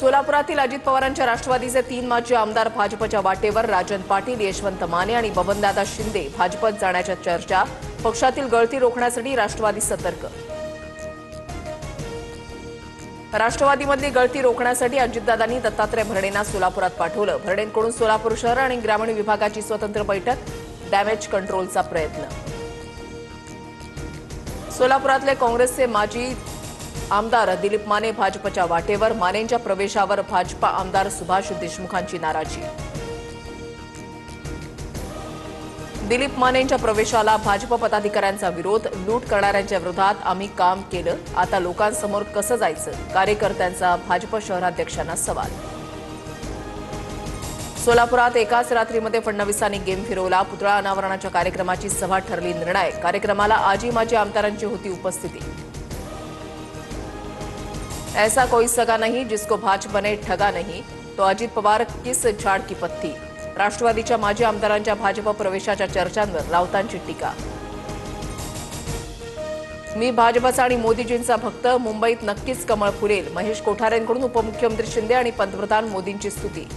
सोलापुरातील अजित पवारांच्या राष्ट्रवादीचे 3 माजी आमदार भाजपच्या वाटेवर. राजन पाटील, यशवंत माने आणि बबनदादा शिंदे भाजपत जाण्याच्या चर्चा. पक्षातील गळती रोखण्यासाठी राष्ट्रवादी सतर्क. राष्ट्रवादीमधली गळती रोखण्यासाठी अजितदादांनी दत्तात्रय भरणेंना सोलापुरात पाठवलं. भरणेंकडून सोलापूर शहर आणि ग्रामीण विभागाची स्वतंत्र बैठक. डॅमेज कंट्रोलचा प्रयत्न. सोलापुरातले काँग्रेसचे माजी आमदार दिलीप माने भाजपच्या वाटेवर. मानेंच्या प्रवेशावर भाजपा आमदार सुभाष देशमुखांची नाराजी. दिलीप मानेंच्या प्रवेशाला भाजप पदाधिकाऱ्यांचा विरोध. लूट करणाऱ्यांच्या विरोधात आम्ही काम केलं, आता लोकांसमोर कसं जायचं? कार्यकर्त्यांचा भाजप शहराध्यक्षांना सवाल. सोलापुरात एकाच रात्रीमध्ये फडणवीसांनी गेम फिरवला. पुतळा अनावरणाच्या कार्यक्रमाची सभा ठरली निर्णायक. कार्यक्रमाला आजी माजी आमदारांची होती उपस्थिती. ऐसा कोई सगा नहीं जिसको भाजपा ने ठगा नहीं, तो अजित पवार किस झाड की पत्ती. राष्ट्रवादीच्या माजी आमदारांच्या भाजप प्रवेशाच्या चर्चांवर राऊतांची टीका. मी भाजपचा आणि मोदीजींचा भक्त, मुंबईत नक्कीच कमळ फुलेल. महेश कोठारेंकडून उपमुख्यमंत्री शिंदे आणि पंतप्रधान मोदींची स्तुती.